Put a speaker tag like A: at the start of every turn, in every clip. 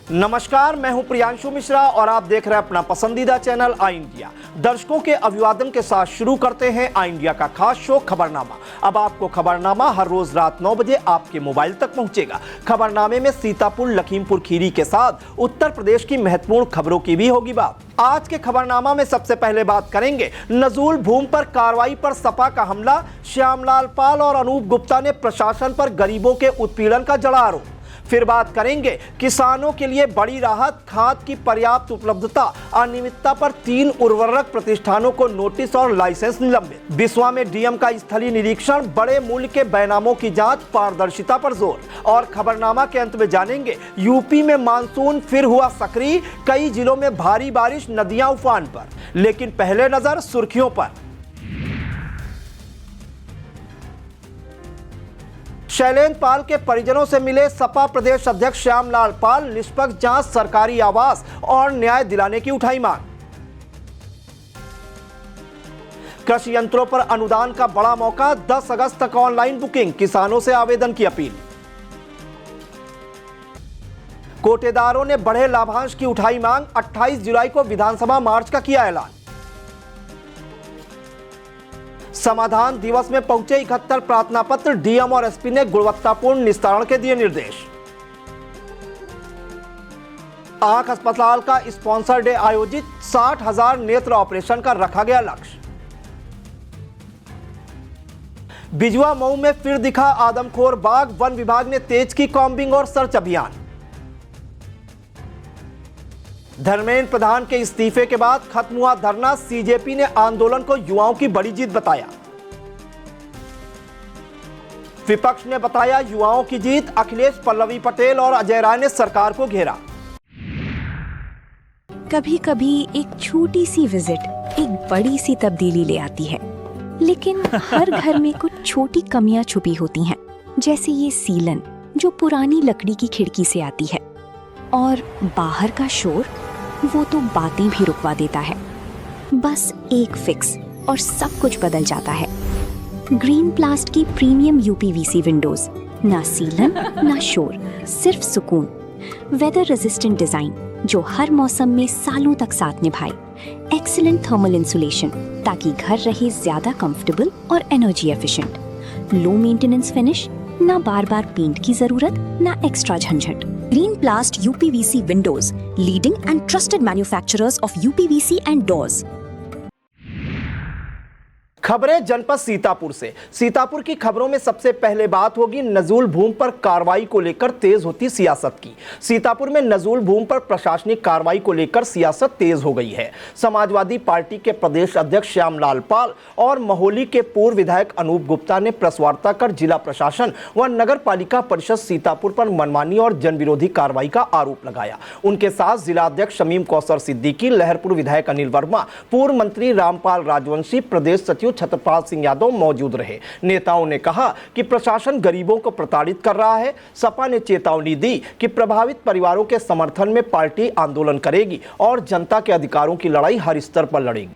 A: नमस्कार, मैं हूं प्रियांशु मिश्रा और आप देख रहे हैं अपना पसंदीदा चैनल आई इंडिया। दर्शकों के अभिवादन के साथ शुरू करते हैं आई इंडिया का खास शो खबरनामा। अब आपको खबरनामा हर रोज रात 9 बजे आपके मोबाइल तक पहुंचेगा। खबरनामे में सीतापुर, लखीमपुर खीरी के साथ उत्तर प्रदेश की महत्वपूर्ण खबरों की भी होगी बात। आज के खबरनामा में सबसे पहले बात करेंगे नजूल भूमि पर कार्रवाई पर सपा का हमला। श्यामलाल पाल और अनूप गुप्ता ने प्रशासन पर गरीबों के उत्पीड़न का जड़ा आरोप। फिर बात करेंगे किसानों के लिए बड़ी राहत, खाद की पर्याप्त उपलब्धता, अनियमितता पर 3 उर्वरक प्रतिष्ठानों को नोटिस और लाइसेंस निलंबित। बिस्वा में डीएम का स्थलीय निरीक्षण, बड़े मूल्य के बैनामों की जांच, पारदर्शिता पर जोर। और खबरनामा के अंत में जानेंगे यूपी में मानसून फिर हुआ सक्रिय, कई जिलों में भारी बारिश, नदियां उफान पर। लेकिन पहले नजर सुर्खियों पर। शैलेंद्र पाल के परिजनों से मिले सपा प्रदेश अध्यक्ष श्यामलाल पाल। निष्पक्ष जांच, सरकारी आवास और न्याय दिलाने की उठाई मांग। कृषि यंत्रों पर अनुदान का बड़ा मौका, 10 अगस्त तक ऑनलाइन बुकिंग, किसानों से आवेदन की अपील। कोटेदारों ने बढ़े लाभांश की उठाई मांग, 28 जुलाई को विधानसभा मार्च का किया ऐलान। समाधान दिवस में पहुंचे 71 प्रार्थना पत्र, डीएम और एसपी ने गुणवत्तापूर्ण निस्तारण के दिए निर्देश। आंख अस्पताल का स्पॉन्सर डे आयोजित, 60,000 नेत्र ऑपरेशन का रखा गया लक्ष्य। बिजुआ मऊ में फिर दिखा आदमखोर बाघ, वन विभाग ने तेज की कॉम्बिंग और सर्च अभियान। धर्मेंद्र प्रधान के इस्तीफे के बाद खत्म हुआ धरना, सीजेपी ने आंदोलन को युवाओं की बड़ी जीत बताया। विपक्ष ने बताया युवाओं की जीत, अखिलेश, पल्लवी पटेल और अजय राय ने सरकार को घेरा।
B: कभी कभी एक छोटी सी विजिट एक बड़ी सी तब्दीली ले आती है, लेकिन हर घर में कुछ छोटी कमियां छुपी होती हैं, जैसे ये सीलन जो पुरानी लकड़ी की खिड़की से आती है, और बाहर का शोर वो तो बातें भी रुकवा देता है। बस एक फिक्स और सब कुछ बदल जाता है। ग्रीन प्लास्ट की प्रीमियम यूपीवीसी विंडोज, ना सीलन ना शोर, सिर्फ सुकून। वेदर रेजिस्टेंट डिजाइन जो हर मौसम में सालों तक साथ निभाए। एक्सीलेंट थर्मल इंसुलेशन ताकि घर रहे ज्यादा कंफर्टेबल और energy efficient. Low maintenance finish, ना बार बार पेंट की जरूरत, ना एक्स्ट्रा झंझट। Green प्लास्ट UPVC Windows, leading and trusted manufacturers of UPVC and doors.
A: खबरें जनपद सीतापुर से। सीतापुर की खबरों में सबसे पहले बात होगी नजूल भूमि पर कार्रवाई को लेकर तेज होती सियासत की। सीतापुर में नजूल भूमि पर प्रशासनिक कार्रवाई को लेकर सियासत तेज हो गई है। समाजवादी पार्टी के प्रदेश अध्यक्ष श्यामलाल पाल और महोली के पूर्व विधायक अनूप गुप्ता ने प्रेस वार्ता कर जिला प्रशासन व नगर पालिका परिषद सीतापुर पर मनमानी और जनविरोधी कार्रवाई का आरोप लगाया। उनके साथ जिला अध्यक्ष शमीम कौसर सिद्दीकी, लहरपुर विधायक अनिल वर्मा, पूर्व मंत्री रामपाल राजवंशी, प्रदेश सचिव छत्रपाल सिंह यादव मौजूद रहे। नेताओं ने कहा कि प्रशासन गरीबों को प्रताड़ित कर रहा है। सपा ने चेतावनी दी कि प्रभावित परिवारों के समर्थन में पार्टी आंदोलन करेगी और जनता के अधिकारों की लड़ाई हर स्तर पर लड़ेगी।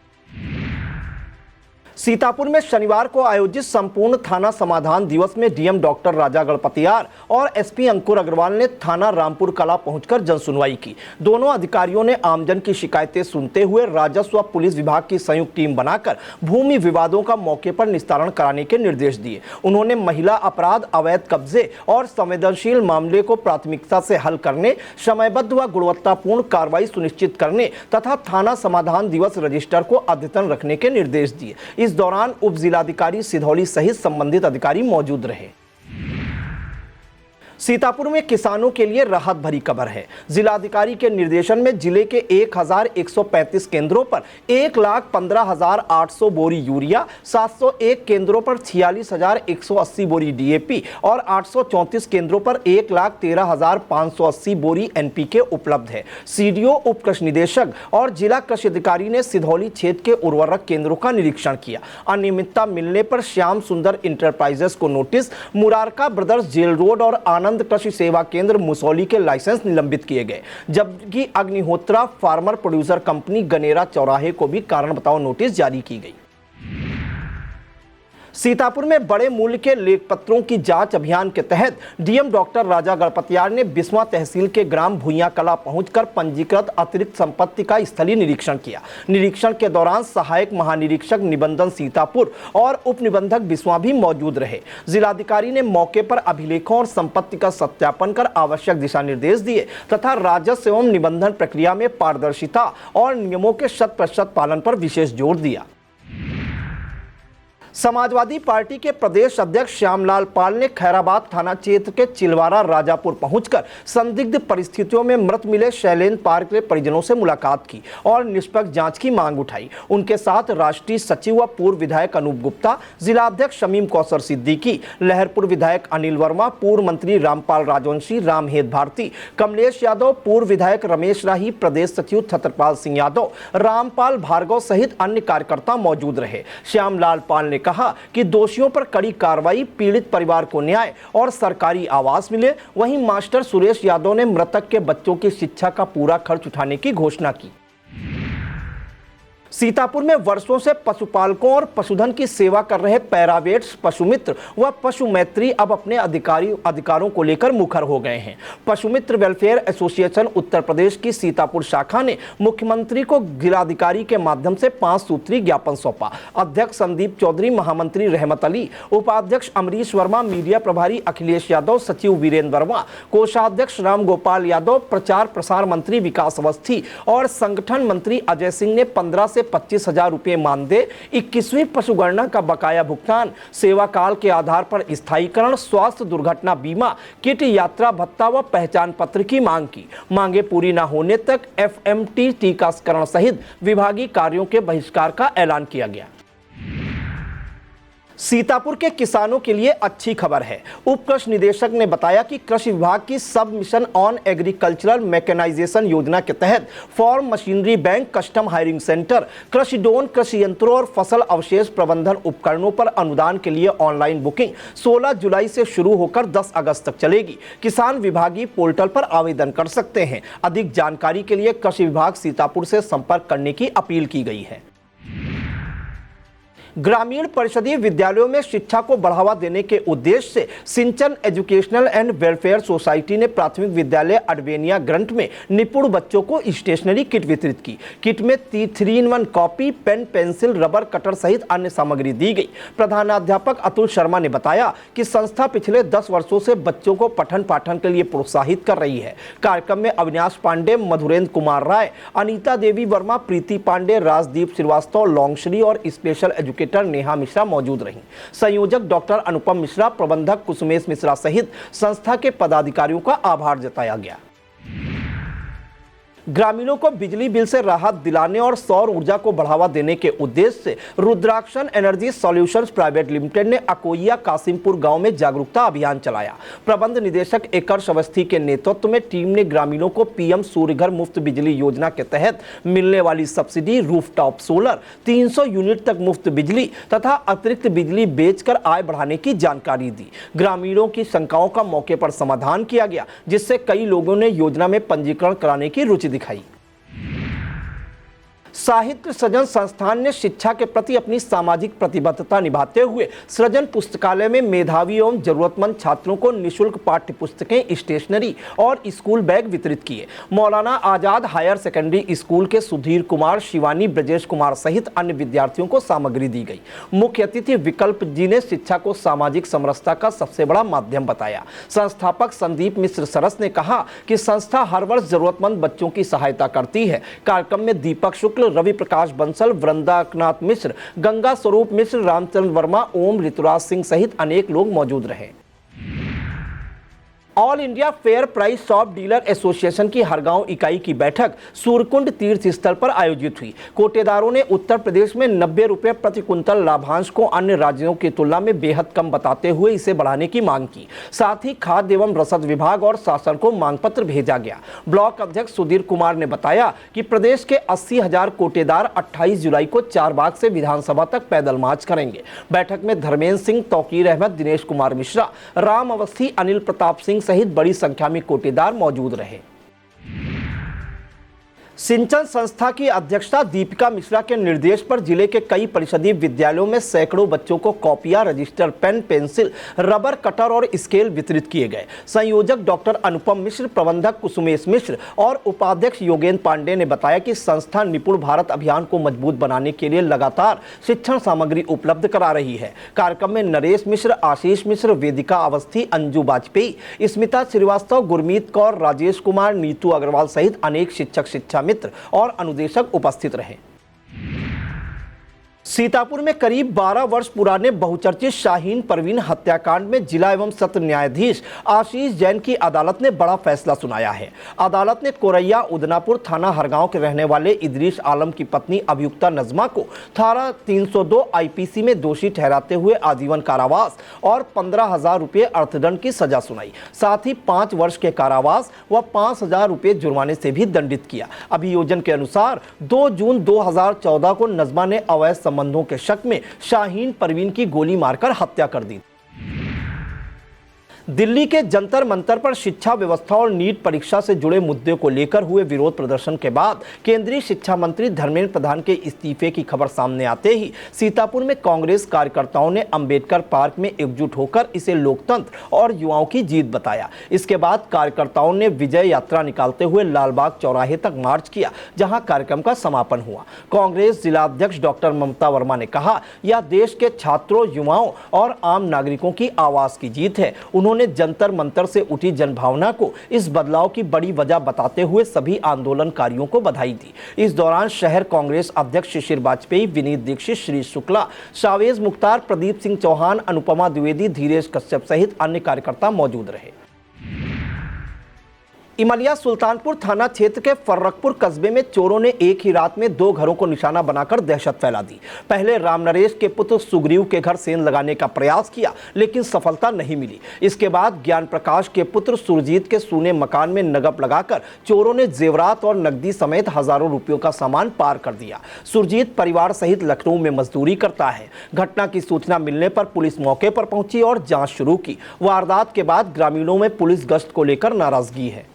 A: सीतापुर में शनिवार को आयोजित संपूर्ण थाना समाधान दिवस में डीएम डॉक्टर राजा गणपतियार और एसपी अंकुर अग्रवाल ने थाना रामपुर कला पहुंचकर जनसुनवाई की। दोनों अधिकारियों ने आमजन की शिकायतें सुनते हुए राजस्व व पुलिस विभाग की संयुक्त टीम बनाकर भूमि विवादों का मौके पर निस्तारण कराने के निर्देश दिए। उन्होंने महिला अपराध, अवैध कब्जे और संवेदनशील मामले को प्राथमिकता से हल करने, समयबद्ध व गुणवत्तापूर्ण कार्रवाई सुनिश्चित करने तथा थाना समाधान दिवस रजिस्टर को अद्यतन रखने के निर्देश दिए। इस दौरान उप जिलाधिकारी सिधौली सहित संबंधित अधिकारी मौजूद रहे। सीतापुर में किसानों के लिए राहत भरी खबर है। जिलाधिकारी के निर्देशन में जिले के 1135 केंद्रों पर 1,15,800 बोरी यूरिया, 701 केंद्रों पर 46,180 बोरी डीएपी और 834 केंद्रों पर 1,13,580 बोरी एनपीके उपलब्ध है। सीडीओ, उप कृषि निदेशक और जिला कृषि अधिकारी ने सिधौली क्षेत्र के उर्वरक केंद्रों का निरीक्षण किया। अनियमितता मिलने पर श्याम सुंदर इंटरप्राइजेस को notice, Murarka brothers jail road और आनंद कृषि सेवा केंद्र मुसौली के लाइसेंस निलंबित किए गए, जबकि अग्निहोत्रा फार्मर प्रोड्यूसर कंपनी गनेरा चौराहे को भी कारण बताओ नोटिस जारी की गई। सीतापुर में बड़े मूल्य के लेख पत्रों की जांच अभियान के तहत डीएम डॉक्टर राजा गणपतियार ने बिस्वा तहसील के ग्राम भुइयां कला पहुंचकर पंजीकृत अतिरिक्त संपत्ति का स्थलीय निरीक्षण किया। निरीक्षण के दौरान सहायक महानिरीक्षक निबंधन सीतापुर और उप निबंधक बिस्वा भी मौजूद रहे। जिलाधिकारी ने मौके पर अभिलेखों और संपत्ति का सत्यापन कर आवश्यक दिशा निर्देश दिए तथा राजस्व एवं निबंधन प्रक्रिया में पारदर्शिता और नियमों के 100% पालन पर विशेष जोर दिया। समाजवादी पार्टी के प्रदेश अध्यक्ष श्यामलाल पाल ने खैराबाद थाना क्षेत्र के चिलवारा राजापुर पहुंचकर संदिग्ध परिस्थितियों में मृत मिले शैलेंद्र पार के परिजनों से मुलाकात की और निष्पक्ष जांच की मांग उठाई। उनके साथ राष्ट्रीय सचिव व पूर्व विधायक अनूप गुप्ता, जिला अध्यक्ष शमीम कौसर सिद्दीकी, लहरपुर विधायक अनिल वर्मा, पूर्व मंत्री रामपाल राजवंशी, रामहेत भारती, कमलेश यादव, पूर्व विधायक रमेश राही, प्रदेश सचिव छत्रपाल सिंह यादव, रामपाल भार्गव सहित अन्य कार्यकर्ता मौजूद रहे। श्यामलाल पाल ने कहा कि दोषियों पर कड़ी कार्रवाई, पीड़ित परिवार को न्याय और सरकारी आवास मिले। वहीं मास्टर सुरेश यादव ने मृतक के बच्चों की शिक्षा का पूरा खर्च उठाने की घोषणा की। सीतापुर में वर्षों से पशुपालकों और पशुधन की सेवा कर रहे पैरावेट्स, पशुमित्र व पशु मैत्री अब अपने अधिकारों को लेकर मुखर हो गए हैं। पशुमित्र वेलफेयर एसोसिएशन उत्तर प्रदेश की सीतापुर शाखा ने मुख्यमंत्री को जिलाधिकारी के माध्यम से 5 सूत्री ज्ञापन सौंपा। अध्यक्ष संदीप चौधरी, महामंत्री रहमत अली, उपाध्यक्ष अमरीश वर्मा, मीडिया प्रभारी अखिलेश यादव, सचिव वीरेंद्र वर्मा, कोषाध्यक्ष राम गोपाल यादव, प्रचार प्रसार मंत्री विकास अवस्थी और संगठन मंत्री अजय सिंह ने 15 से 25,000 रुपए मानदेय, 21वीं पशुगणना का बकाया भुगतान, सेवा काल के आधार पर स्थायीकरण, स्वास्थ्य दुर्घटना बीमा, किट, यात्रा भत्ता व पहचान पत्र की मांग की। मांगे पूरी न होने तक एफएमटी टीकाकरण सहित विभागीय कार्यों के बहिष्कार का ऐलान किया गया। सीतापुर के किसानों के लिए अच्छी खबर है। उप कृषि निदेशक ने बताया कि कृषि विभाग की सब मिशन ऑन एग्रीकल्चरल मैकेनाइजेशन योजना के तहत farm machinery bank, custom hiring centre, कृषि ड्रोन, कृषि यंत्रों और फसल अवशेष प्रबंधन उपकरणों पर अनुदान के लिए ऑनलाइन बुकिंग 16 जुलाई से शुरू होकर 10 अगस्त तक चलेगी। किसान विभागीय पोर्टल पर आवेदन कर सकते हैं। अधिक जानकारी के लिए कृषि विभाग सीतापुर से संपर्क करने की अपील की गई है। ग्रामीण परिषदीय विद्यालयों में शिक्षा को बढ़ावा देने के उद्देश्य से सिंचन एजुकेशनल एंड वेलफेयर सोसाइटी ने प्राथमिक विद्यालय अडवेनिया ग्रंट में निपुण बच्चों को स्टेशनरी किट वितरित की। किट में 3-in-1 copy, pen, pencil, rubber cutter सहित अन्य सामग्री दी गई। प्रधानाध्यापक अतुल शर्मा ने बताया कि संस्था पिछले 10 वर्षों से बच्चों को पठन पाठन के लिए प्रोत्साहित कर रही है। कार्यक्रम में अविनाश पांडे, मधुरेंद्र कुमार राय, अनीता देवी वर्मा, प्रीति पांडे, राजदीप श्रीवास्तव, लॉन्गश्री और स्पेशल एजुकेटर नेहा मिश्रा मौजूद रहीं। संयोजक डॉक्टर अनुपम मिश्रा, प्रबंधक कुसुमेश मिश्रा सहित संस्था के पदाधिकारियों का आभार जताया गया। ग्रामीणों को बिजली बिल से राहत दिलाने और सौर ऊर्जा को बढ़ावा देने के उद्देश्य से रुद्राक्शन एनर्जी सॉल्यूशंस प्राइवेट लिमिटेड ने अकोइया कासिमपुर गांव में जागरूकता अभियान चलाया। प्रबंध निदेशक एकर्ष अवस्थी के नेतृत्व में टीम ने ग्रामीणों को पीएम सूर्यघर मुफ्त बिजली योजना के तहत मिलने वाली सब्सिडी, रूफटॉप सोलर, 300 यूनिट तक मुफ्त बिजली तथा अतिरिक्त बिजली बेचकर आय बढ़ाने की जानकारी दी। ग्रामीणों की शंकाओं का मौके पर समाधान किया गया, जिससे कई लोगों ने योजना में पंजीकरण कराने की रुचि दिखाई। साहित्य सृजन संस्थान ने शिक्षा के प्रति अपनी सामाजिक प्रतिबद्धता निभाते हुए सृजन पुस्तकालय में मेधावी एवं जरूरतमंद छात्रों को निःशुल्क पाठ्य पुस्तकें, स्टेशनरी और स्कूल बैग वितरित किए। Maulana Azad higher secondary school के सुधीर कुमार, शिवानी, ब्रजेश कुमार सहित अन्य विद्यार्थियों को सामग्री दी गई। मुख्य अतिथि विकल्प जी ने शिक्षा को सामाजिक समरसता का सबसे बड़ा माध्यम बताया। संस्थापक संदीप मिश्र सरस ने कहा कि संस्था हर वर्ष जरूरतमंद बच्चों की सहायता करती है। कार्यक्रम में दीपक शुक्ल, रवि प्रकाश बंसल, वृंदाकनाथ मिश्र, गंगा स्वरूप मिश्र, रामचंद्र वर्मा, ओम, ऋतुराज सिंह सहित अनेक लोग मौजूद रहे। All India fair price shop dealer association की हरगांव इकाई की बैठक सूर्यकुंड तीर्थ स्थल पर आयोजित हुई। कोटेदारों ने उत्तर प्रदेश में 90 रुपये प्रति कुंतल लाभांश को अन्य राज्यों की तुलना में बेहद कम बताते हुए इसे बढ़ाने की मांग की। साथ ही खाद्य एवं रसद विभाग और शासन को मांग पत्र भेजा गया। ब्लॉक अध्यक्ष सुधीर कुमार ने बताया कि प्रदेश के 80,000 कोटेदार 28 जुलाई को चारबाग से विधानसभा तक पैदल मार्च करेंगे। बैठक में धर्मेंद्र सिंह, तौकीर अहमद, दिनेश कुमार मिश्रा, राम अवस्थी, अनिल प्रताप सिंह सहित बड़ी संख्या में कोटेदार मौजूद रहे। सिंचन संस्था की अध्यक्षता दीपिका मिश्रा के निर्देश पर जिले के कई परिषदीय विद्यालयों में सैकड़ों बच्चों को कॉपियां, register, pen, pencil, rubber, cutter और स्केल वितरित किए गए। संयोजक डॉक्टर अनुपम मिश्र, प्रबंधक कुसुमेश मिश्र और उपाध्यक्ष योगेंद्र पांडे ने बताया कि संस्था निपुण भारत अभियान को मजबूत बनाने के लिए लगातार शिक्षण सामग्री उपलब्ध करा रही है। कार्यक्रम में नरेश मिश्र, आशीष मिश्र, वेदिका अवस्थी, अंजू वाजपेयी, स्मिता श्रीवास्तव, गुरमीत कौर, राजेश कुमार, नीतू अग्रवाल सहित अनेक शिक्षक, शिक्षा मित्र और अनुदेशक उपस्थित रहे। सीतापुर में करीब 12 वर्ष पुराने बहुचर्चित शाहीन परवीन हत्याकांड में जिला एवं सत्र न्यायाधीश आशीष जैन की अदालत ने बड़ा फैसला सुनाया है। अदालत ने कोरैया उदनापुर थाना हरगांव के रहने वाले इदरीस आलम की पत्नी अभियुक्ता नजमा को धारा 302 आईपीसी में दोषी ठहराते हुए आजीवन कारावास और 15,000 रुपये अर्थदंड की सजा सुनाई। साथ ही 5 वर्ष के कारावास व 5,000 रुपये जुर्माने से भी दंडित किया। अभियोजन के अनुसार 2 जून 2014 को नजमा ने अवैध संबंधों के शक में शाहीन परवीन की गोली मारकर हत्या कर दी। दिल्ली के जंतर मंतर पर शिक्षा व्यवस्था और नीट परीक्षा से जुड़े मुद्दे को लेकर हुए विरोध प्रदर्शन के बाद केंद्रीय शिक्षा मंत्री धर्मेंद्र प्रधान के इस्तीफे की खबर सामने आते ही सीतापुर में कांग्रेस कार्यकर्ताओं ने अंबेडकर पार्क में एकजुट होकर इसे लोकतंत्र और युवाओं की जीत बताया। इसके बाद कार्यकर्ताओं ने विजय यात्रा निकालते हुए लालबाग चौराहे तक मार्च किया, जहां कार्यक्रम का समापन हुआ। कांग्रेस जिला अध्यक्ष डॉक्टर ममता वर्मा ने कहा, यह देश के छात्रों, युवाओं और आम नागरिकों की आवाज की जीत है। उन्होंने जंतर मंतर से उठी जनभावना को इस बदलाव की बड़ी वजह बताते हुए सभी आंदोलनकारियों को बधाई दी। इस दौरान शहर कांग्रेस अध्यक्ष शिशिर वाजपेयी, विनीत दीक्षित, श्री शुक्ला, शावेज मुख्तार, प्रदीप सिंह चौहान, अनुपमा द्विवेदी, धीरेश कश्यप सहित अन्य कार्यकर्ता मौजूद रहे। इमलिया सुल्तानपुर थाना क्षेत्र के फर्रकपुर कस्बे में चोरों ने एक ही रात में 2 घरों को निशाना बनाकर दहशत फैला दी। पहले राम नरेश के पुत्र सुग्रीव के घर सेंध लगाने का प्रयास किया, लेकिन सफलता नहीं मिली। इसके बाद ज्ञान प्रकाश के पुत्र सुरजीत के सूने मकान में नगप लगाकर चोरों ने जेवरात और नकदी समेत हजारों रुपयों का सामान पार कर दिया। सुरजीत परिवार सहित लखनऊ में मजदूरी करता है। घटना की सूचना मिलने पर पुलिस मौके पर पहुंची और जांच शुरू की। वारदात के बाद ग्रामीणों में पुलिस गश्त को लेकर नाराजगी है।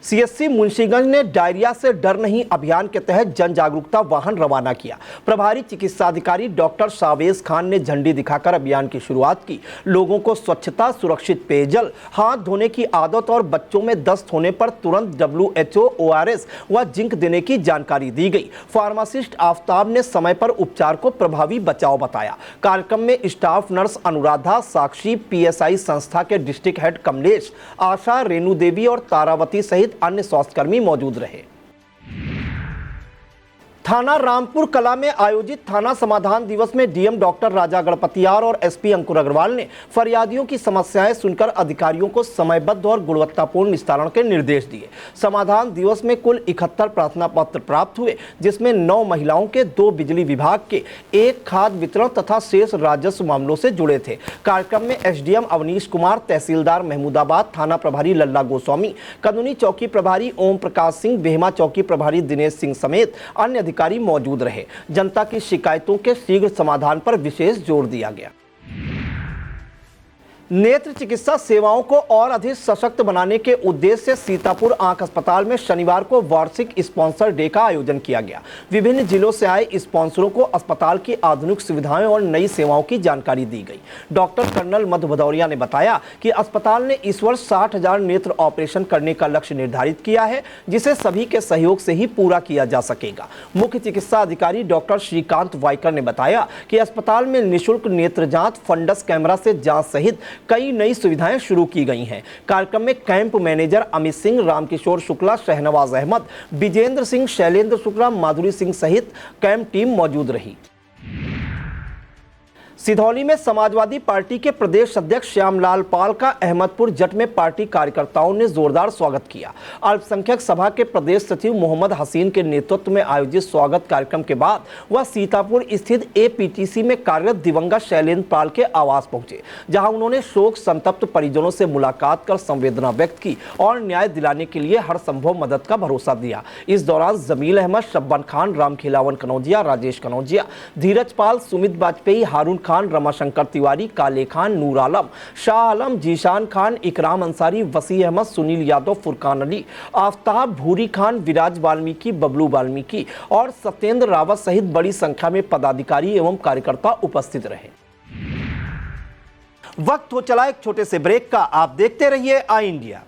A: सीएससी मुंशीगंज ने डायरिया से डर नहीं अभियान के तहत जन जागरूकता वाहन रवाना किया। प्रभारी चिकित्सा अधिकारी डॉक्टर शावेज खान ने झंडी दिखाकर अभियान की शुरुआत की। लोगों को स्वच्छता, सुरक्षित पेयजल, हाथ धोने की आदत और बच्चों में दस्त होने पर तुरंत WHO, ORS व जिंक देने की जानकारी दी गई। फार्मासिस्ट आफ्ताब ने समय पर उपचार को प्रभावी बचाव बताया। कार्यक्रम में स्टाफ नर्स अनुराधा, साक्षी, PSI संस्था के डिस्ट्रिक्ट हेड कमलेश, आशा, रेणु देवी और तारावती सहित अन्य स्वास्थ्यकर्मी मौजूद रहे। थाना रामपुर कला में आयोजित थाना समाधान दिवस में डीएम डॉक्टर राजा गणपतियार और एसपी अंकुर अग्रवाल ने फरियादियों की समस्याएं सुनकर अधिकारियों को समयबद्ध और गुणवत्तापूर्ण निस्तारण के निर्देश दिए। समाधान दिवस में कुल 71 प्रार्थना पत्र प्राप्त हुए, जिसमें 9 महिलाओं के, 2 बिजली विभाग के, 1 खाद्य वितरण तथा शेष राजस्व मामलों से जुड़े थे। कार्यक्रम में एसडीएम अवनीश कुमार, तहसीलदार महमूदाबाद, थाना प्रभारी लल्ला गोस्वामी, कदुनी चौकी प्रभारी ओम प्रकाश सिंह, बेहमा चौकी प्रभारी दिनेश सिंह समेत अन्य अधिकारी मौजूद रहे। जनता की शिकायतों के शीघ्र समाधान पर विशेष जोर दिया गया। नेत्र चिकित्सा सेवाओं को और अधिक सशक्त बनाने के उद्देश्य से सीतापुर आंख अस्पताल में शनिवार को वार्षिक स्पॉन्सर डे का आयोजन किया गया। विभिन्न जिलों से आए स्पॉन्सरों को अस्पताल की आधुनिक सुविधाएं और नई सेवाओं की जानकारी दी गई। डॉक्टर कर्नल मधु भदौरिया ने बताया कि अस्पताल ने इस वर्ष 60,000 नेत्र ऑपरेशन करने का लक्ष्य निर्धारित किया है, जिसे सभी के सहयोग से ही पूरा किया जा सकेगा। मुख्य चिकित्सा अधिकारी डॉक्टर श्रीकांत वाइकर ने बताया कि अस्पताल में निःशुल्क नेत्र जांच, फंडस कैमरा से जांच सहित कई नई सुविधाएं शुरू की गई हैं। कार्यक्रम में कैंप मैनेजर अमित सिंह, रामकिशोर शुक्ला, शहनवाज अहमद, विजेंद्र सिंह, शैलेंद्र शुक्ला, माधुरी सिंह सहित कैंप टीम मौजूद रही। सिधौली में समाजवादी पार्टी के प्रदेश अध्यक्ष श्यामलाल पाल का अहमदपुर जट में पार्टी कार्यकर्ताओं ने जोरदार स्वागत किया। अल्पसंख्यक सभा के प्रदेश सचिव मोहम्मद हसीन के नेतृत्व में आयोजित स्वागत कार्यक्रम के बाद वह सीतापुर स्थित APTC में कार्यरत दिवंगत शैलेंद्र पाल के आवास पहुंचे, जहां उन्होंने शोक संतप्त परिजनों से मुलाकात कर संवेदना व्यक्त की और न्याय दिलाने के लिए हर संभव मदद का भरोसा दिया। इस दौरान जमील अहमद, शब्बन खान, राम खिलावन कनौजिया, राजेश कनौजिया, धीरज पाल, सुमित वाजपेयी, हारून खान खान, रमाशंकर तिवारी, काले खान, नूर आलम, शाह आलम, जीशान खान, इकराम अंसारी, वसी अहमद, सुनील यादव, फुरकान अली, आफ्ताब, भूरी खान, विराज वाल्मीकि, बबलू वाल्मीकि और सत्येंद्र रावत सहित बड़ी संख्या में पदाधिकारी एवं कार्यकर्ता उपस्थित रहे। वक्त हो चला एक छोटे से ब्रेक का। आप देखते रहिए आई इंडिया।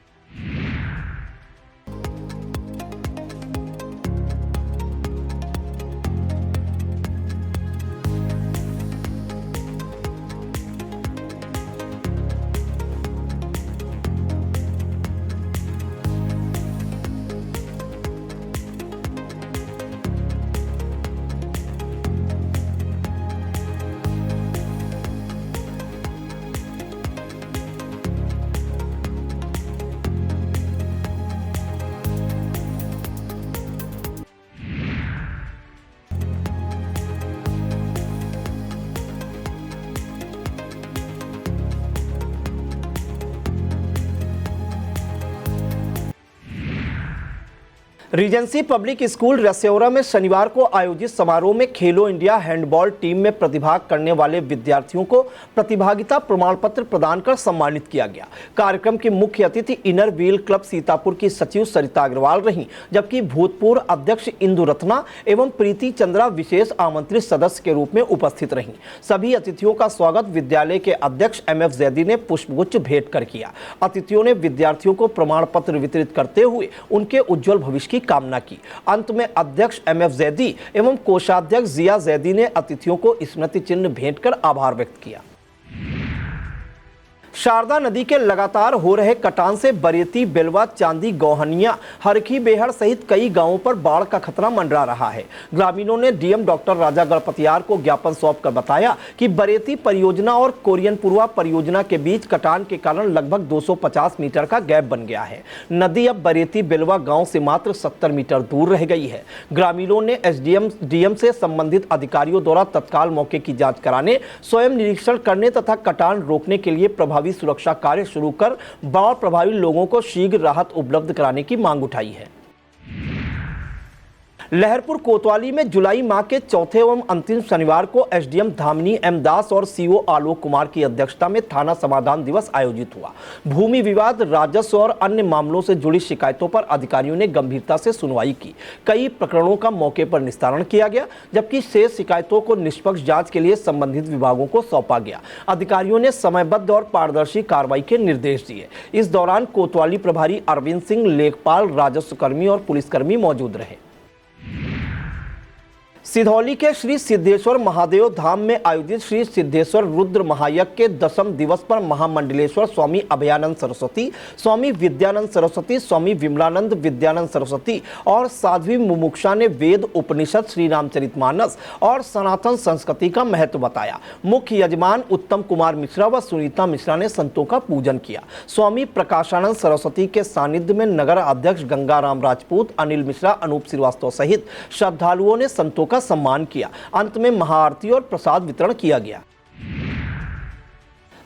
A: रीजेंसी पब्लिक स्कूल रसेौरा में शनिवार को आयोजित समारोह में खेलो इंडिया हैंडबॉल टीम में प्रतिभाग करने वाले विद्यार्थियों को प्रतिभागिता प्रमाण पत्र प्रदान कर सम्मानित किया गया। कार्यक्रम की मुख्य अतिथि इनर व्हील क्लब सीतापुर की सचिव सरिता अग्रवाल रहीं, जबकि भूतपूर्व अध्यक्ष इंदु रत्ना एवं प्रीति चंद्रा विशेष आमंत्रित सदस्य के रूप में उपस्थित रहीं। सभी अतिथियों का स्वागत विद्यालय के अध्यक्ष MF जैदी ने पुष्पगुच्छ भेंट कर किया। अतिथियों ने विद्यार्थियों को प्रमाण पत्र वितरित करते हुए उनके उज्जवल भविष्य की कामना की। अंत में अध्यक्ष MF जैदी एवं कोषाध्यक्ष जिया जैदी ने अतिथियों को स्मृति चिन्ह भेंट कर आभार व्यक्त किया। शारदा नदी के लगातार हो रहे कटान से बरेती, बेलवा, चांदी, गौहनिया, हरखी, बेहड़ सहित कई गांवों पर बाढ़ का खतरा मंडरा रहा है। ग्रामीणों ने डीएम डॉक्टर राजा गणपतियार को ज्ञापन सौंपकर बताया कि बरेती परियोजना और कोरियनपुरवा परियोजना के बीच कटान के कारण लगभग 250 मीटर का गैप बन गया है। नदी अब बरेती बेलवा गांव से मात्र 70 मीटर दूर रह गई है। ग्रामीणों ने एसडीएम, डीएम से संबंधित अधिकारियों द्वारा तत्काल मौके की जाँच कराने, स्वयं निरीक्षण करने तथा कटान रोकने के लिए प्रभावी सुरक्षा कार्य शुरू कर बाढ़ प्रभावित लोगों को शीघ्र राहत उपलब्ध कराने की मांग उठाई है। लहरपुर कोतवाली में जुलाई माह के चौथे एवं अंतिम शनिवार को एसडीएम धामिनी एम दास और सीओ आलोक कुमार की अध्यक्षता में थाना समाधान दिवस आयोजित हुआ। भूमि विवाद, राजस्व और अन्य मामलों से जुड़ी शिकायतों पर अधिकारियों ने गंभीरता से सुनवाई की। कई प्रकरणों का मौके पर निस्तारण किया गया, जबकि शेष शिकायतों को निष्पक्ष जांच के लिए संबंधित विभागों को सौंपा गया। अधिकारियों ने समयबद्ध और पारदर्शी कार्रवाई के निर्देश दिए। इस दौरान कोतवाली प्रभारी अरविंद सिंह, लेखपाल, राजस्व कर्मी और पुलिसकर्मी मौजूद रहे। सिधौली के श्री सिद्धेश्वर महादेव धाम में आयोजित श्री सिद्धेश्वर रुद्र महायज्ञ के 10वें दिवस पर महामंडलेश्वर स्वामी अभयानंद सरस्वती, स्वामी विद्यानंद सरस्वती, स्वामी विमलानंद विद्यानंद सरस्वती और साध्वी मुमुक्षा ने वेद, उपनिषद, श्री रामचरितमानस और सनातन संस्कृति का महत्व बताया। मुख्य यजमान उत्तम कुमार मिश्रा व सुनीता मिश्रा ने संतों का पूजन किया। स्वामी प्रकाशानंद सरस्वती के सानिध्य में नगर अध्यक्ष गंगाराम राजपूत, अनिल मिश्रा, अनूप श्रीवास्तव सहित श्रद्धालुओं ने संतों का सम्मान किया। अंत में महाआरती और प्रसाद वितरण किया गया।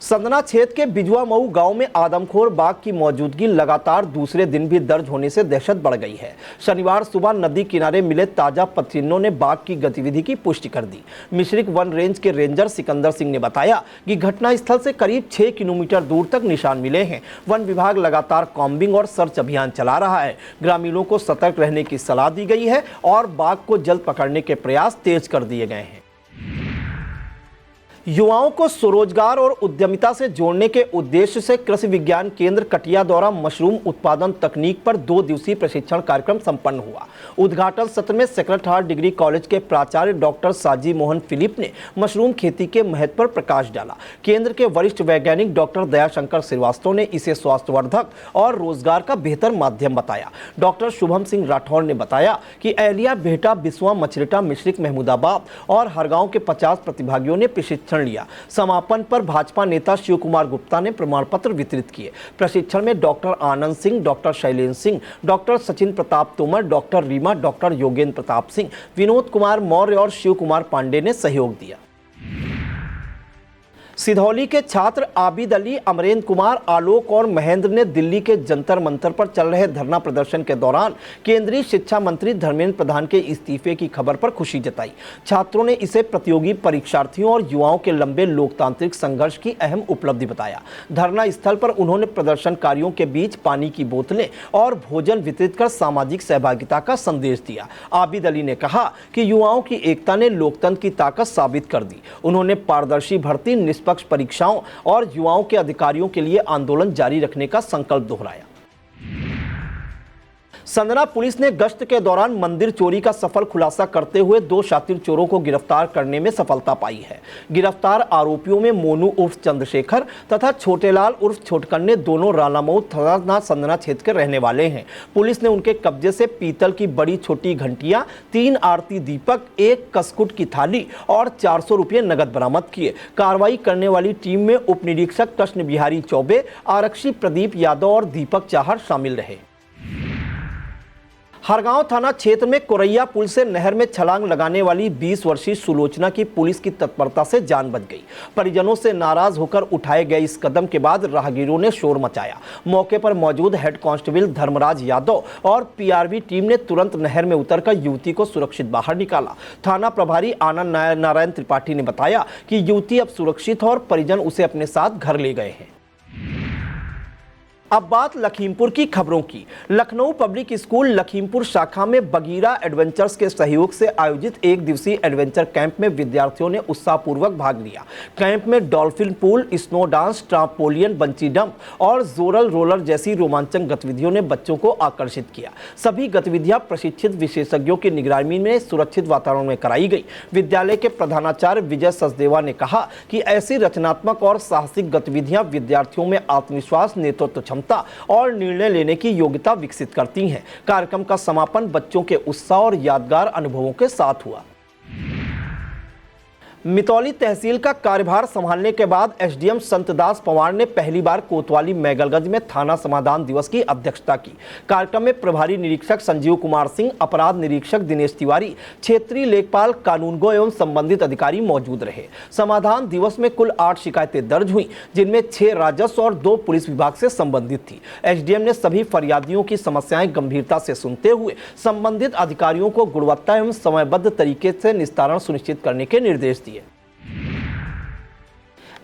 A: संदना क्षेत्र के बिजुआ मऊ गांव में आदमखोर बाघ की मौजूदगी लगातार दूसरे दिन भी दर्ज होने से दहशत बढ़ गई है। शनिवार सुबह नदी किनारे मिले ताजा पथरिन्नों ने बाघ की गतिविधि की पुष्टि कर दी। मिश्रिक वन रेंज के रेंजर सिकंदर सिंह ने बताया कि घटनास्थल से करीब 6 किलोमीटर दूर तक निशान मिले हैं। वन विभाग लगातार कॉम्बिंग और सर्च अभियान चला रहा है। ग्रामीणों को सतर्क रहने की सलाह दी गई है और बाघ को जल्द पकड़ने के प्रयास तेज कर दिए गए हैं। युवाओं को स्वरोजगार और उद्यमिता से जोड़ने के उद्देश्य से कृषि विज्ञान केंद्र कटिया द्वारा मशरूम उत्पादन तकनीक पर 2 दिवसीय प्रशिक्षण कार्यक्रम संपन्न हुआ। उद्घाटन सत्र में सेक्रेड हार्ट डिग्री कॉलेज के प्राचार्य डॉक्टर साजी मोहन फिलिप ने मशरूम खेती के महत्व पर प्रकाश डाला। केंद्र के वरिष्ठ वैज्ञानिक डॉक्टर दयाशंकर श्रीवास्तव ने इसे स्वास्थ्यवर्धक और रोजगार का बेहतर माध्यम बताया। डॉक्टर शुभम सिंह राठौर ने बताया कि एलिया, बेहटा, बिस्वा, मछरेटा, मिश्रिक, महमूदाबाद और हरगांव के 50 प्रतिभागियों ने प्रशिक्षण लिया। समापन पर भाजपा नेता शिव कुमार गुप्ता ने प्रमाण पत्र वितरित किए। प्रशिक्षण में doctor Anand Singh, doctor Shailendra Singh, doctor Sachin Pratap Tomar, doctor Reema, doctor Yogendra Pratap Singh, Vinod Kumar Maurya और शिव कुमार पांडे ने सहयोग दिया। सिधौली के छात्र आबिद अली, अमरेंद्र कुमार, आलोक और महेंद्र ने दिल्ली के जंतर मंतर पर चल रहे धरना प्रदर्शन के दौरान केंद्रीय शिक्षा मंत्री धर्मेंद्र प्रधान के इस्तीफे की खबर पर खुशी जताई। छात्रों ने इसे प्रतियोगी परीक्षार्थियों और युवाओं के लंबे लोकतांत्रिक संघर्ष की अहम उपलब्धि बताया। धरना स्थल पर उन्होंने प्रदर्शनकारियों के बीच पानी की बोतलें और भोजन वितरित कर सामाजिक सहभागिता का संदेश दिया। आबिद अली ने कहा कि युवाओं की एकता ने लोकतंत्र की ताकत साबित कर दी। उन्होंने पारदर्शी भर्ती, निष्पक्ष परीक्षाओं और युवाओं के अधिकारियों के लिए आंदोलन जारी रखने का संकल्प दोहराया। संदना पुलिस ने गश्त के दौरान मंदिर चोरी का सफल खुलासा करते हुए 2 शातिर चोरों को गिरफ्तार करने में सफलता पाई है। गिरफ्तार आरोपियों में मोनू उर्फ चंद्रशेखर तथा छोटेलाल उर्फ छोटकन्ने दोनों रालामऊ थाना संदना क्षेत्र के रहने वाले हैं। पुलिस ने उनके कब्जे से पीतल की बड़ी छोटी घंटियां, 3 आरती दीपक, 1 कसकुट की थाली और 400 रुपये नगद बरामद किए। कार्रवाई करने वाली टीम में उप निरीक्षक कृष्ण बिहारी चौबे, आरक्षी प्रदीप यादव और दीपक चाहर शामिल रहे। हरगांव थाना क्षेत्र में कोरैया पुल से नहर में छलांग लगाने वाली 20 वर्षीय सुलोचना की पुलिस की तत्परता से जान बच गई। परिजनों से नाराज होकर उठाए गए इस कदम के बाद राहगीरों ने शोर मचाया। मौके पर मौजूद हेड कांस्टेबल धर्मराज यादव और पीआरवी टीम ने तुरंत नहर में उतरकर युवती को सुरक्षित बाहर निकाला। थाना प्रभारी आनंद नारायण त्रिपाठी ने बताया कि युवती अब सुरक्षित है और परिजन उसे अपने साथ घर ले गए हैं। अब बात लखीमपुर की खबरों की। लखनऊ पब्लिक स्कूल लखीमपुर शाखा में बगीरा एडवेंचर्स के सहयोग से आयोजित 1 दिवसीय एडवेंचर कैंप में विद्यार्थियों ने उत्साहपूर्वक भाग लिया। कैंप में dolphin pool, snow dance, trampoline, bungee jump और जोरल रोलर जैसी रोमांचक गतिविधियों ने बच्चों को आकर्षित किया। सभी गतिविधियां प्रशिक्षित विशेषज्ञों की निगरानी में सुरक्षित वातावरण में कराई गई। विद्यालय के प्रधानाचार्य विजय सचदेवा ने कहा कि ऐसी रचनात्मक और साहसिक गतिविधियां विद्यार्थियों में आत्मविश्वास, नेतृत्व और निर्णय लेने की योग्यता विकसित करती हैं। कार्यक्रम का समापन बच्चों के उत्साह और यादगार अनुभवों के साथ हुआ। मितौली तहसील का कार्यभार संभालने के बाद एसडीएम संतदास पवार ने पहली बार कोतवाली मैगलगंज में थाना समाधान दिवस की अध्यक्षता की। कार्यक्रम में प्रभारी निरीक्षक संजीव कुमार सिंह, अपराध निरीक्षक दिनेश तिवारी, क्षेत्रीय लेखपाल, कानूनगो एवं संबंधित अधिकारी मौजूद रहे। समाधान दिवस में कुल 8 शिकायतें दर्ज हुई, जिनमें 6 राजस्व और 2 पुलिस विभाग से संबंधित थी। एसडीएम ने सभी फरियादियों की समस्याएं गंभीरता से सुनते हुए संबंधित अधिकारियों को गुणवत्ता एवं समयबद्ध तरीके से निस्तारण सुनिश्चित करने के निर्देश दिए।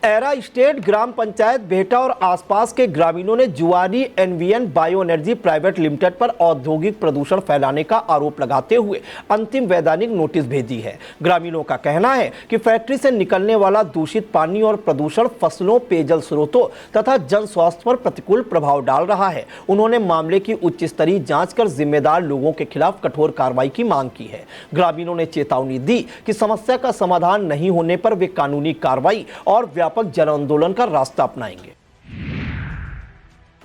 A: एरा स्टेट ग्राम पंचायत बेहटा और आसपास के ग्रामीणों ने जुआरी NVN bio energy private limited पर औद्योगिक प्रदूषण फैलाने का आरोप लगाते हुए अंतिम वैधानिक नोटिस भेजी है। ग्रामीणों का कहना है कि फैक्ट्री से निकलने वाला दूषित पानी और प्रदूषण फसलों, पेयजल स्रोतों तथा जन स्वास्थ्य पर प्रतिकूल प्रभाव डाल रहा है। उन्होंने मामले की उच्च स्तरीय जांच कर जिम्मेदार लोगों के खिलाफ कठोर कार्रवाई की मांग की है। ग्रामीणों ने चेतावनी दी कि समस्या का समाधान नहीं होने पर वे कानूनी कार्रवाई और व्यापक जन आंदोलन का रास्ता अपनाएंगे।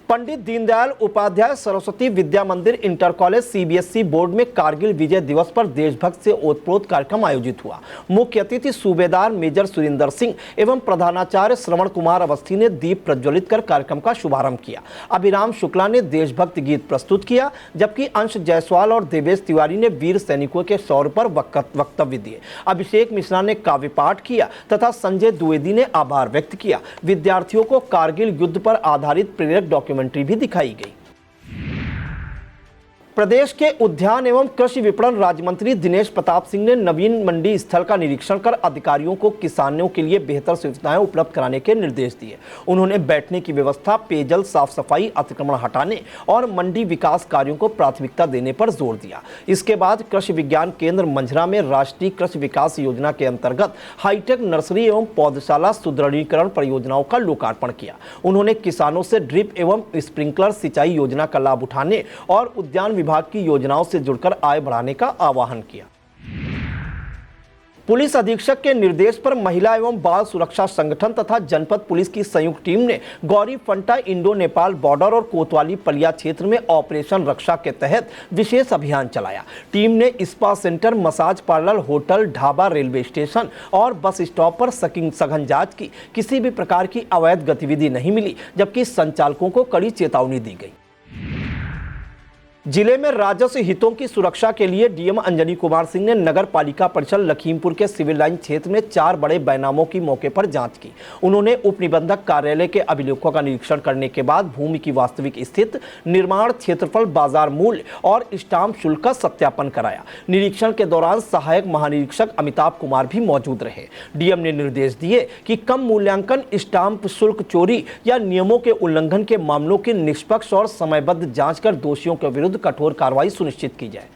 A: पंडित दीनदयाल उपाध्याय सरस्वती विद्या मंदिर इंटर कॉलेज सीबीएसई बोर्ड में कारगिल विजय दिवस पर देशभक्त से ओतप्रोत कार्यक्रम आयोजित हुआ। मुख्य अतिथि सूबेदार मेजर सुरिंदर सिंह एवं प्रधानाचार्य श्रवण कुमार अवस्थी ने दीप प्रज्वलित कर कार्यक्रम का शुभारंभ किया। अभिराम शुक्ला ने देशभक्त गीत प्रस्तुत किया, जबकि अंश जायसवाल और देवेश तिवारी ने वीर सैनिकों के शौर्य पर वक्तव्य दिए। अभिषेक मिश्रा ने काव्य पाठ किया तथा संजय द्विवेदी ने आभार व्यक्त किया। विद्यार्थियों को कारगिल युद्ध पर आधारित प्रेरक डॉक्यूमेंट्री भी दिखाई गई। प्रदेश के उद्यान एवं कृषि विपणन राज्य मंत्री दिनेश प्रताप सिंह ने नवीन मंडी स्थल का निरीक्षण कर अधिकारियों को किसानों के लिए बेहतर सुविधाएं उपलब्ध कराने के निर्देश दिए। उन्होंने बैठने की व्यवस्था, पेयजल, साफ सफाई, अतिक्रमण हटाने और मंडी विकास कार्यों को प्राथमिकता देने पर जोर दिया। इसके बाद कृषि विज्ञान केंद्र मंझरा में राष्ट्रीय कृषि विकास योजना के अंतर्गत हाईटेक नर्सरी एवं पौधशाला सुदृढ़ीकरण परियोजनाओं का लोकार्पण किया। उन्होंने किसानों से ड्रिप एवं स्प्रिंकलर सिंचाई योजना का लाभ उठाने और उद्यान विभाग की योजनाओं से जुड़कर आय बढ़ाने का आह्वान किया। पुलिस अधीक्षक के निर्देश पर महिला एवं बाल सुरक्षा संगठन तथा जनपद पुलिस की संयुक्त टीम ने Gauri Fanta Indo Nepal border और कोतवाली पलिया क्षेत्र में ऑपरेशन रक्षा के तहत विशेष अभियान चलाया। टीम ने spa centre, massage parlour, hotel, dhaba, railway station और बस स्टॉप पर सघन जांच की। किसी भी प्रकार की अवैध गतिविधि नहीं मिली, जबकि संचालकों को कड़ी चेतावनी दी गई। जिले में राजस्व हितों की सुरक्षा के लिए डीएम अंजनी कुमार सिंह ने नगर पालिका परिषद लखीमपुर के सिविल लाइन क्षेत्र में 4 बड़े बेनामों की मौके पर जांच की। उन्होंने उप निबंधक कार्यालय के अभिलेखों का निरीक्षण करने के बाद भूमि की वास्तविक स्थिति, निर्माण क्षेत्रफल, बाजार मूल्य और स्टाम्प शुल्क का सत्यापन कराया। निरीक्षण के दौरान सहायक महानिरीक्षक अमिताभ कुमार भी मौजूद रहे। डीएम ने निर्देश दिए कि कम मूल्यांकन, स्टाम्प शुल्क चोरी या नियमों के उल्लंघन के मामलों की निष्पक्ष और समयबद्ध जांच कर दोषियों के विरुद्ध कठोर कार्रवाई सुनिश्चित की जाए।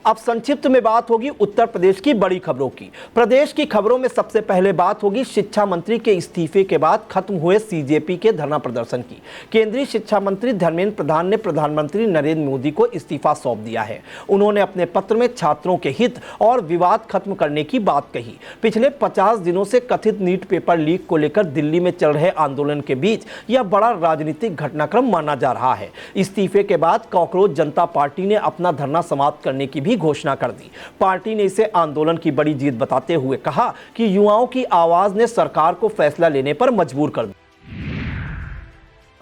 A: अब संक्षिप्त में बात होगी उत्तर प्रदेश की बड़ी खबरों की। प्रदेश की खबरों में सबसे पहले बात होगी शिक्षा मंत्री के इस्तीफे के बाद खत्म हुए सीजेपी के धरना प्रदर्शन की। केंद्रीय शिक्षा मंत्री धर्मेंद्र प्रधान ने प्रधानमंत्री नरेंद्र मोदी को इस्तीफा सौंप दिया है। उन्होंने अपने पत्र में छात्रों के हित और विवाद खत्म करने की बात कही। पिछले 50 दिनों से कथित नीट पेपर लीक को लेकर दिल्ली में चल रहे आंदोलन के बीच यह बड़ा राजनीतिक घटनाक्रम माना जा रहा है। इस्तीफे के बाद कॉकरोच जनता पार्टी ने अपना धरना समाप्त करने की भी घोषणा कर दी। पार्टी ने इसे आंदोलन की बड़ी जीत बताते हुए कहा कि युवाओं की आवाज ने सरकार को फैसला लेने पर मजबूर कर दिया।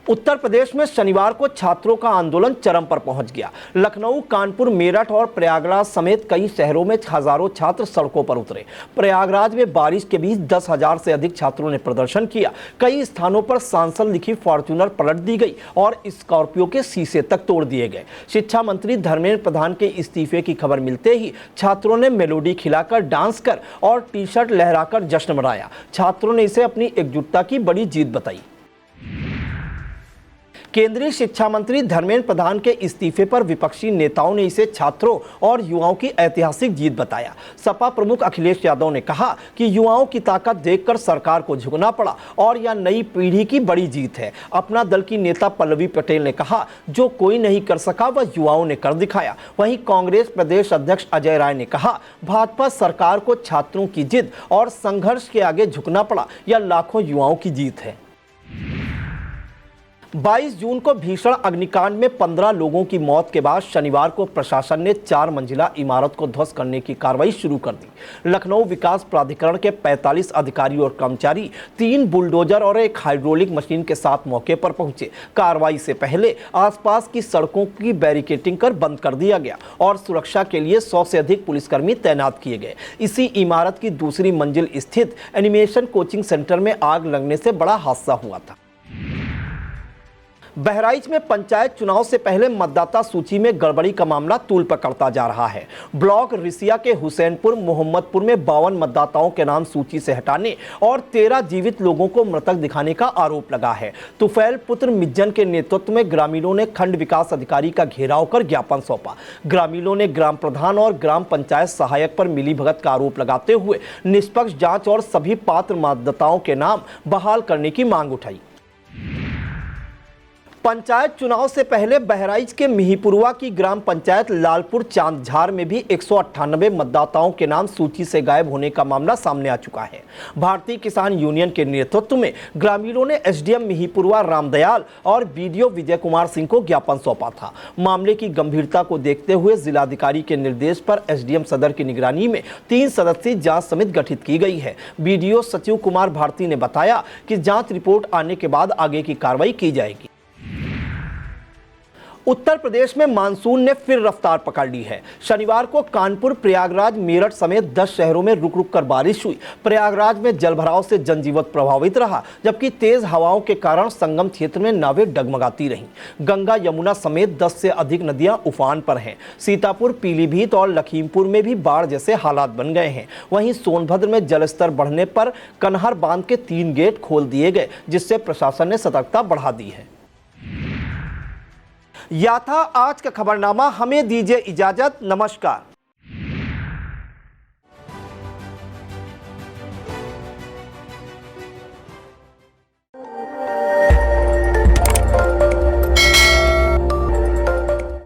A: उत्तर प्रदेश में शनिवार को छात्रों का आंदोलन चरम पर पहुंच गया। लखनऊ, कानपुर, मेरठ और प्रयागराज समेत कई शहरों में हजारों छात्र सड़कों पर उतरे। प्रयागराज में बारिश के बीच 10,000 से अधिक छात्रों ने प्रदर्शन किया। कई स्थानों पर सांसद लिखी फॉर्च्यूनर पलट दी गई और स्कॉर्पियो के शीशे तक तोड़ दिए गए। शिक्षा मंत्री धर्मेंद्र प्रधान के इस्तीफे की खबर मिलते ही छात्रों ने मेलोडी खिलाकर, डांस कर और टी-शर्ट लहराकर जश्न मनाया। छात्रों ने इसे अपनी एकजुटता की बड़ी जीत बताई। केंद्रीय शिक्षा मंत्री धर्मेंद्र प्रधान के इस्तीफे पर विपक्षी नेताओं ने इसे छात्रों और युवाओं की ऐतिहासिक जीत बताया। सपा प्रमुख अखिलेश यादव ने कहा कि युवाओं की ताकत देखकर सरकार को झुकना पड़ा और यह नई पीढ़ी की बड़ी जीत है। अपना दल की नेता पल्लवी पटेल ने कहा, जो कोई नहीं कर सका वह युवाओं ने कर दिखाया। वहीं कांग्रेस प्रदेश अध्यक्ष अजय राय ने कहा, भाजपा सरकार को छात्रों की जिद और संघर्ष के आगे झुकना पड़ा। यह लाखों युवाओं की जीत है। 22 जून को भीषण अग्निकांड में 15 लोगों की मौत के बाद शनिवार को प्रशासन ने 4 मंजिला इमारत को ध्वस्त करने की कार्रवाई शुरू कर दी। लखनऊ विकास प्राधिकरण के 45 अधिकारी और कर्मचारी 3 बुलडोजर और एक हाइड्रोलिक मशीन के साथ मौके पर पहुंचे। कार्रवाई से पहले आसपास की सड़कों की बैरिकेडिंग कर बंद कर दिया गया और सुरक्षा के लिए 100 से अधिक पुलिसकर्मी तैनात किए गए। इसी इमारत की दूसरी मंजिल स्थित एनिमेशन कोचिंग सेंटर में आग लगने से बड़ा हादसा हुआ था। बहराइच में पंचायत चुनाव से पहले मतदाता सूची में गड़बड़ी का मामला तूल पकड़ता जा रहा है। ब्लॉक रिसिया के हुसैनपुर, मोहम्मदपुर में 52 मतदाताओं के नाम सूची से हटाने और 13 जीवित लोगों को मृतक दिखाने का आरोप लगा है। तुफैल पुत्र मिज्जन के नेतृत्व में ग्रामीणों ने खंड विकास अधिकारी का घेराव कर ज्ञापन सौंपा। ग्रामीणों ने ग्राम प्रधान और ग्राम पंचायत सहायक पर मिलीभगत का आरोप लगाते हुए निष्पक्ष जांच और सभी पात्र मतदाताओं के नाम बहाल करने की मांग उठाई। पंचायत चुनाव से पहले बहराइच के मिहीपुरवा की ग्राम पंचायत लालपुर चांदझार में भी 198 मतदाताओं के नाम सूची से गायब होने का मामला सामने आ चुका है। भारतीय किसान यूनियन के नेतृत्व में ग्रामीणों ने एसडीएम मिहीपुरवा रामदयाल और बीडीओ विजय कुमार सिंह को ज्ञापन सौंपा था। मामले की गंभीरता को देखते हुए जिलाधिकारी के निर्देश पर एसडीएम सदर की निगरानी में 3 सदस्यीय जांच समिति गठित की गई है। बीडीओ सचिव कुमार भारती ने बताया कि जांच रिपोर्ट आने के बाद आगे की कार्रवाई की जाएगी। उत्तर प्रदेश में मानसून ने फिर रफ्तार पकड़ ली है। शनिवार को कानपुर, प्रयागराज, मेरठ समेत 10 शहरों में रुक रुक कर बारिश हुई। प्रयागराज में जलभराव से जनजीवन प्रभावित रहा, जबकि तेज हवाओं के कारण संगम क्षेत्र में नावें डगमगाती रहीं। गंगा, यमुना समेत 10 से अधिक नदियां उफान पर हैं। सीतापुर, पीलीभीत और लखीमपुर में भी बाढ़ जैसे हालात बन गए हैं। वहीं सोनभद्र में जलस्तर बढ़ने पर कन्हार बांध के 3 गेट खोल दिए गए, जिससे प्रशासन ने सतर्कता बढ़ा दी है। यह था आज का खबरनामा। हमें दीजिए इजाजत। नमस्कार।